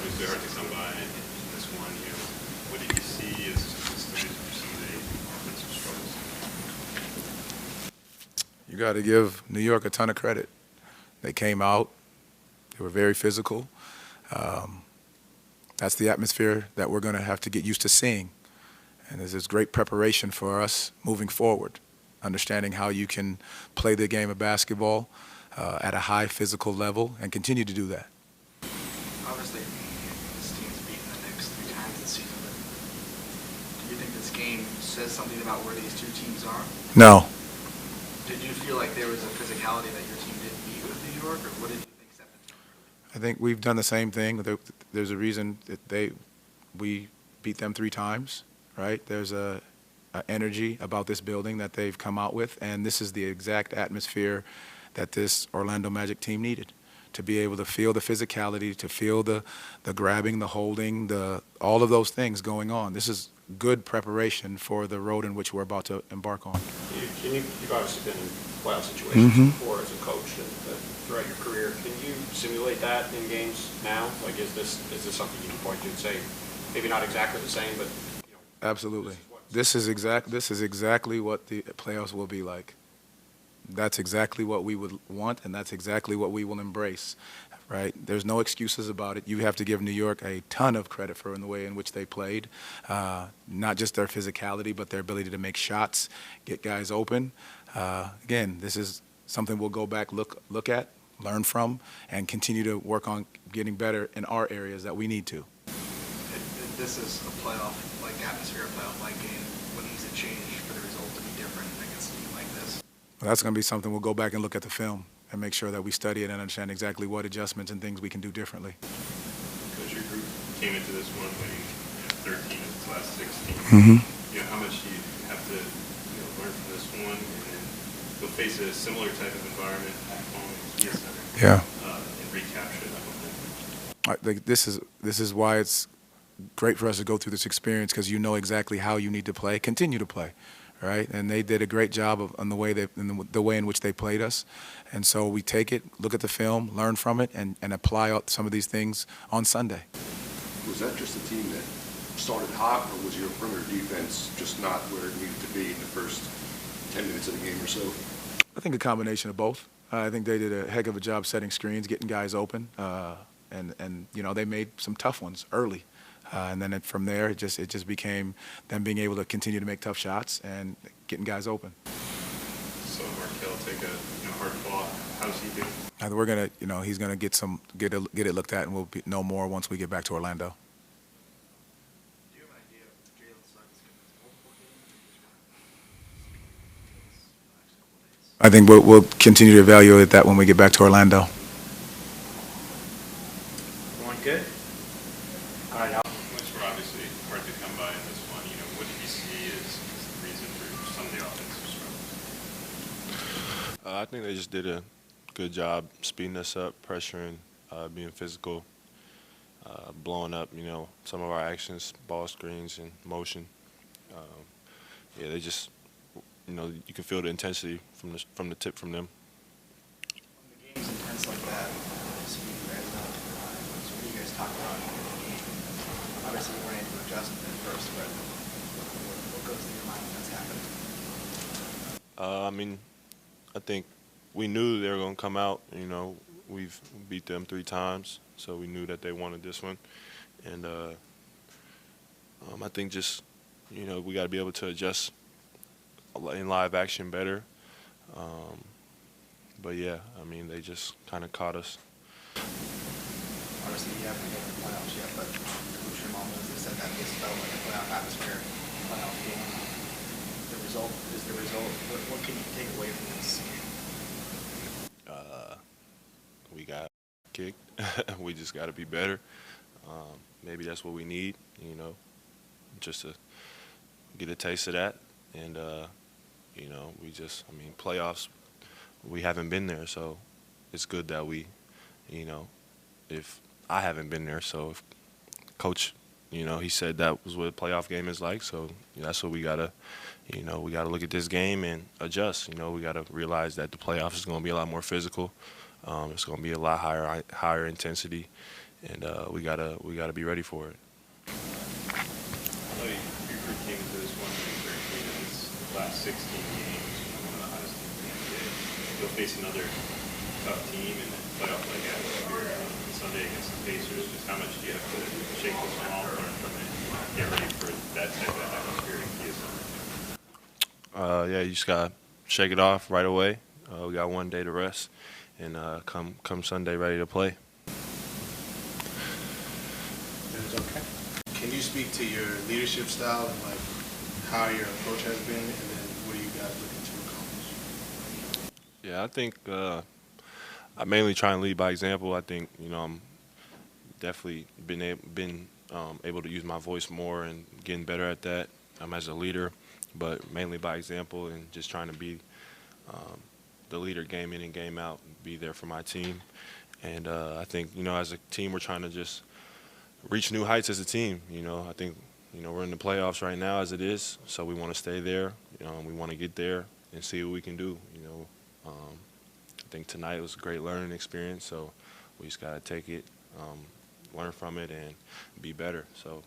obviously hard to come by in this one. What did you see as the reason for some of the offensive struggles? You got to give New York a ton of credit. They came out. They were very physical. That's the atmosphere that we're going to have to get used to seeing. And this is great preparation for us moving forward, understanding how you can play the game of basketball at a high physical level and continue to do that. Obviously, this team's beaten the Knicks 3 times this season. But do you think this game says something about where these two teams are? No. Did you feel like there was a physicality that your team didn't meet with New York, or what did you think set the tone? I think we've done the same thing. There's a reason that we beat them 3 times, right? There's a energy about this building that they've come out with, and this is the exact atmosphere that this Orlando Magic team needed, to be able to feel the physicality, to feel the grabbing, the holding, all of those things going on. This is good preparation for the road in which we're about to embark on. You've obviously been in playoff situations before as a coach and throughout your career. Can you simulate that in games now? Like, is this something you can point to and say, maybe not exactly the same, but Absolutely. This is exactly what the playoffs will be like. That's exactly what we would want, and that's exactly what we will embrace, right? There's no excuses about it. You have to give New York a ton of credit for the way in which they played, not just their physicality, but their ability to make shots, get guys open. Again, this is something we'll go back, look at, learn from, and continue to work on getting better in our areas that we need to. This is a playoff-like atmosphere, a playoff-like game. What needs to change for the result to be different against a team like this? Well, that's going to be something we'll go back and look at the film and make sure that we study it and understand exactly what adjustments and things we can do differently. Coach, your group came into this one winning 13 of its last 16. How much do you have to learn from this one, and then you'll face a similar type of environment at home in the center, and recapture that momentum? I think this is why it's great for us to go through this experience, because you know exactly how you need to play, continue to play, right? And they did a great job on the way in which they played us, and so we take it, look at the film, learn from it, and apply some of these things on Sunday. Was that just a team that started hot, or was your perimeter defense just not where it needed to be in the first 10 minutes of the game or so? I think a combination of both. I think they did a heck of a job setting screens, getting guys open, and they made some tough ones early. And then from there, it just became them being able to continue to make tough shots and getting guys open. So Markelle take a hard fall. How's he doing? We're gonna, he's gonna get it looked at, and we'll know more once we get back to Orlando. Do you have an idea of Jalen Suggs going to multiple games? The next couple of days? I think we'll continue to evaluate that when we get back to Orlando. Going good? All right, Which were obviously hard to come by in this one. What did you see as the reason for some of the offensive struggles? I think they just did a good job speeding us up, pressuring, being physical, blowing up, some of our actions, ball screens and motion. They just, you can feel the intensity from the tip from them. When the game's intense like that, speed you guys up. So what do you guys talk about in the game? Obviously, you weren't able to adjust at first, but what goes through your mind when that's happening? I think we knew they were going to come out. We've beat them 3 times, so we knew that they wanted this one. And I think just, we got to be able to adjust in live action better. But yeah, they just kind of caught us. Obviously, you haven't made the playoffs yet, but Coach Mose said that this felt like a playoff atmosphere, playoff game. The result is the result. What can you take away from this game? We got kicked. We just got to be better. Maybe that's what we need, just to get a taste of that. And, playoffs, we haven't been there, so it's good that we, if I haven't been there, so if Coach, he said that was what a playoff game is like, so that's what we got to, we got to look at this game and adjust. We got to realize that the playoffs is going to be a lot more physical. It's going to be a lot higher intensity, and we gotta be ready for it. I know your group came into this one winning 13 of its last 16 games, one of the hottest teams in the NBA. You'll face another tough team in the playoff leg atmosphere on Sunday against the Pacers. Just how much do you have to shake this one off, learn from it, get ready for that type of atmosphere in Kia Center? Yeah, you just gotta shake it off right away. We got 1 day to rest, and come Sunday ready to play. Okay. Can you speak to your leadership style and like how your approach has been, and then what are you guys looking to accomplish? Yeah, I think I mainly try and lead by example. I think I'm definitely been able to use my voice more and getting better at that as a leader, but mainly by example and just trying to be the leader game in and game out, be there for my team. And I think as a team we're trying to just reach new heights as a team. I think we're in the playoffs right now as it is, so we want to stay there. We want to get there and see what we can do. I think tonight was a great learning experience, so we just got to take it, learn from it, and be better. So